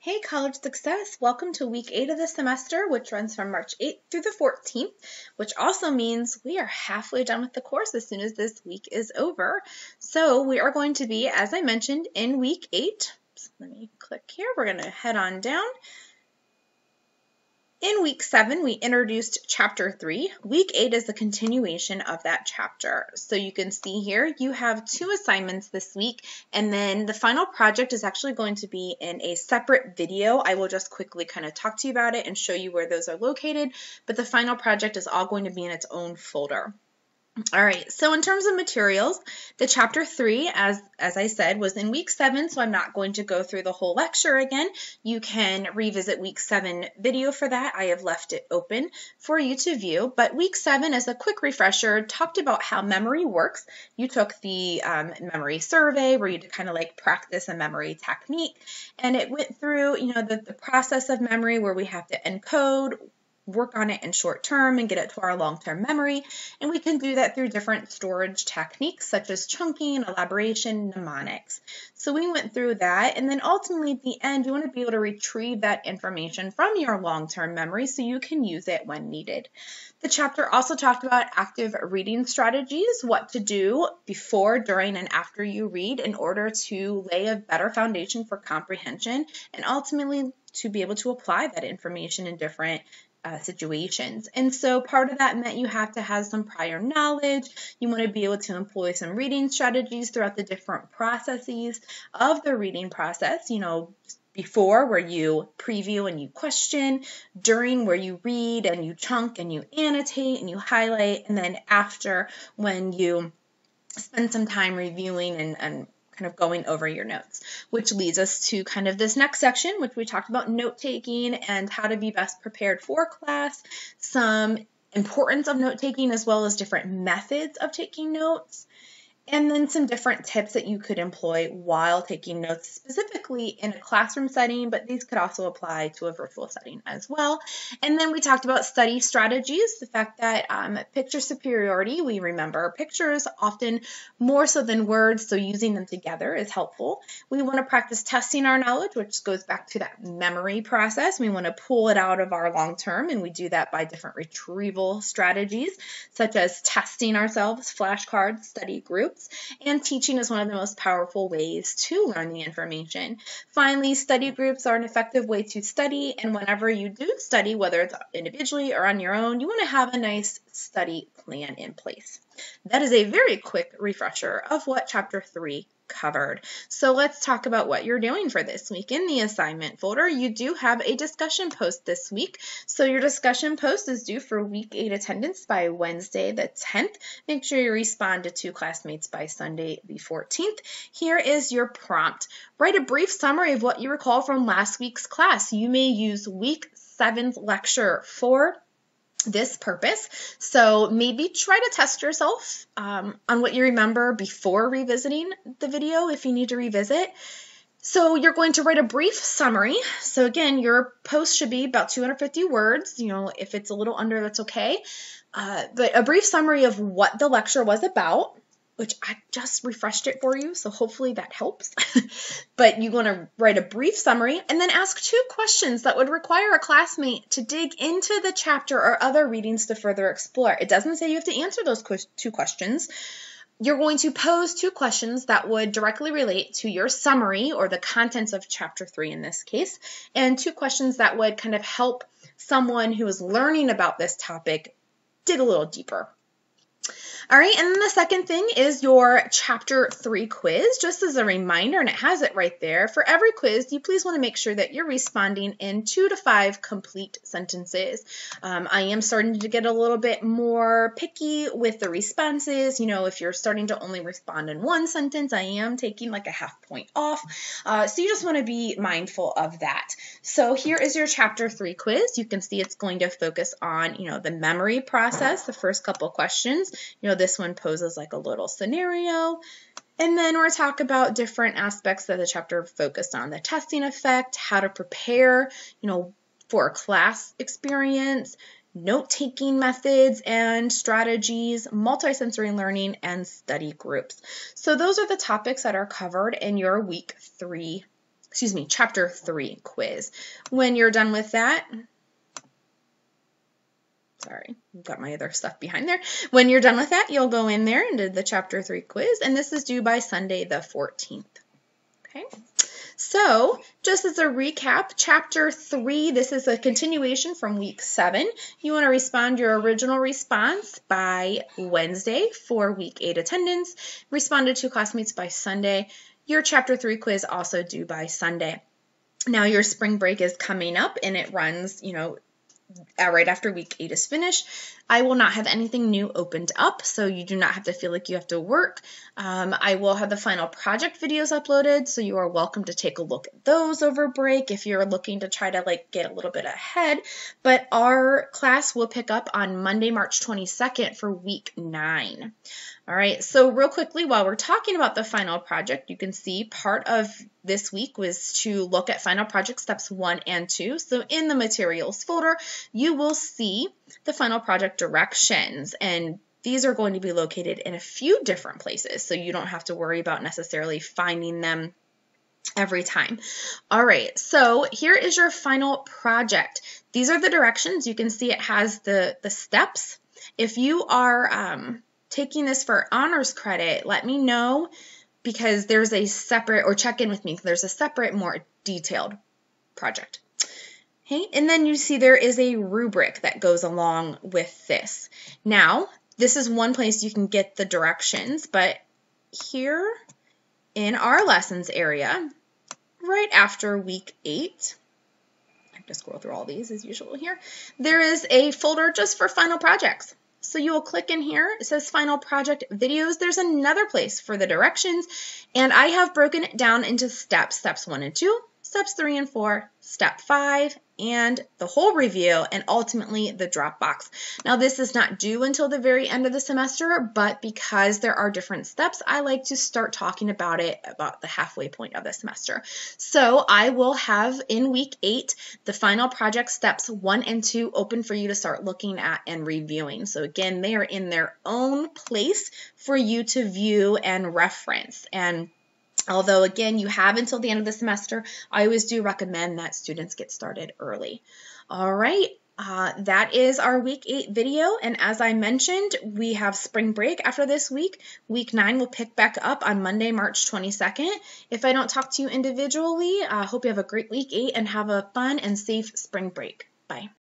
Hey, College Success! Welcome to week 8 of the semester, which runs from March 8th through the 14th, which also means we are halfway done with the course as soon as this week is over. So we are going to be, as I mentioned, in week 8. So let me click here. We're going to head on down. In week 7, we introduced chapter 3. Week 8 is the continuation of that chapter. So you can see here you have 2 assignments this week, and then the final project is actually going to be in a separate video. I will just quickly kind of talk to you about it and show you where those are located, but the final project is all going to be in its own folder. All right, so in terms of materials, the chapter 3, as I said, was in week 7, so I'm not going to go through the whole lecture again. You can revisit week 7 video for that. I have left it open for you to view, but week 7, as a quick refresher, talked about how memory works. You took the memory survey where you kind of like practice a memory technique, and it went through, the process of memory where we have to encode, work on it in short term and get it to our long-term memory, and we can do that through different storage techniques such as chunking, elaboration, mnemonics. So we went through that, and then ultimately at the end you want to be able to retrieve that information from your long-term memory so you can use it when needed. The chapter also talked about active reading strategies, what to do before, during, and after you read in order to lay a better foundation for comprehension and ultimately to be able to apply that information in different situations. And so part of that meant you have to have some prior knowledge. You want to be able to employ some reading strategies throughout the different processes of the reading process, before where you preview and you question, during where you read and you chunk and you annotate and you highlight, and then after when you spend some time reviewing and kind of going over your notes, which leads us to kind of this next section, which we talked about note-taking and how to be best prepared for class, some importance of note-taking as well as different methods of taking notes, and then some different tips that you could employ while taking notes, specifically in a classroom setting, but these could also apply to a virtual setting as well. And then we talked about study strategies, the fact that picture superiority, we remember pictures often more so than words, so using them together is helpful. We want to practice testing our knowledge, which goes back to that memory process. We want to pull it out of our long term, and we do that by different retrieval strategies, such as testing ourselves, flashcards, study groups. And teaching is one of the most powerful ways to learn the information. Finally, study groups are an effective way to study, and whenever you do study, whether it's individually or on your own, you want to have a nice study plan in place. That is a very quick refresher of what Chapter 3 covered. So let's talk about what you're doing for this week. In the assignment folder, you do have a discussion post this week. So your discussion post is due for week 8 attendance by Wednesday the 10th. Make sure you respond to 2 classmates by Sunday the 14th. Here is your prompt. Write a brief summary of what you recall from last week's class. You may use week 7's lecture for this purpose. So maybe try to test yourself on what you remember before revisiting the video if you need to revisit. So you're going to write a brief summary. So again, your post should be about 250 words. If it's a little under, that's okay. But a brief summary of what the lecture was about, which I just refreshed it for you, so hopefully that helps. But you want to write a brief summary and then ask 2 questions that would require a classmate to dig into the chapter or other readings to further explore. It doesn't say you have to answer those 2 questions. You're going to pose 2 questions that would directly relate to your summary or the contents of Chapter 3 in this case, and 2 questions that would kind of help someone who is learning about this topic dig a little deeper. All right, and then the second thing is your Chapter 3 quiz. Just as a reminder, and it has it right there, for every quiz, you please want to make sure that you're responding in 2 to 5 complete sentences. I am starting to get a little bit more picky with the responses. If you're starting to only respond in 1 sentence, I am taking like a half point off. So you just want to be mindful of that. So here is your Chapter 3 quiz. You can see it's going to focus on, the memory process, the first couple questions. This one poses like a little scenario. And then we're talking about different aspects that the chapter focused on. The testing effect, how to prepare, for a class experience, note-taking methods and strategies, multisensory learning, and study groups. So those are the topics that are covered in your week 3 chapter 3 quiz. When you're done with that, sorry, I've got my other stuff behind there. When you're done with that, you'll go in there and do the chapter 3 quiz, and this is due by Sunday the 14th. Okay. So, just as a recap, chapter 3, this is a continuation from week 7. You want to respond your original response by Wednesday for week 8 attendance. Responded to classmates by Sunday. Your chapter 3 quiz also due by Sunday. Now your spring break is coming up and it runs, right after week 8 is finished. I will not have anything new opened up, so you do not have to feel like you have to work. I will have the final project videos uploaded, so you are welcome to take a look at those over break if you're looking to try to get a little bit ahead. But our class will pick up on Monday, March 22nd for week 9. All right, so real quickly, while we're talking about the final project, you can see part of this week was to look at final project steps 1 and 2. So in the materials folder, you will see the final project directions, and these are going to be located in a few different places, so you don't have to worry about necessarily finding them every time. All right, so here is your final project. These are the directions. You can see it has the steps. If you are taking this for honors credit, let me know, because there's a separate, or check in with me, there's a separate, more detailed project. Okay, and then you see there is a rubric that goes along with this. Now, this is one place you can get the directions, but here in our lessons area, right after week 8, I have to scroll through all these as usual here, there is a folder just for final projects. So you will click in here, it says Final Project Videos. There's another place for the directions, and I have broken it down into steps 1 and 2, steps 3 and 4, step 5, and the whole review, and ultimately the Dropbox. Now this is not due until the very end of the semester, but because there are different steps, I like to start talking about it about the halfway point of the semester. So I will have in week 8 the final project steps 1 and 2 open for you to start looking at and reviewing. So again, they are in their own place for you to view and reference. And although, again, you have until the end of the semester, I always do recommend that students get started early. All right, that is our week 8 video. And as I mentioned, we have spring break after this week. Week 9 will pick back up on Monday, March 22nd. If I don't talk to you individually, I hope you have a great week 8 and have a fun and safe spring break. Bye.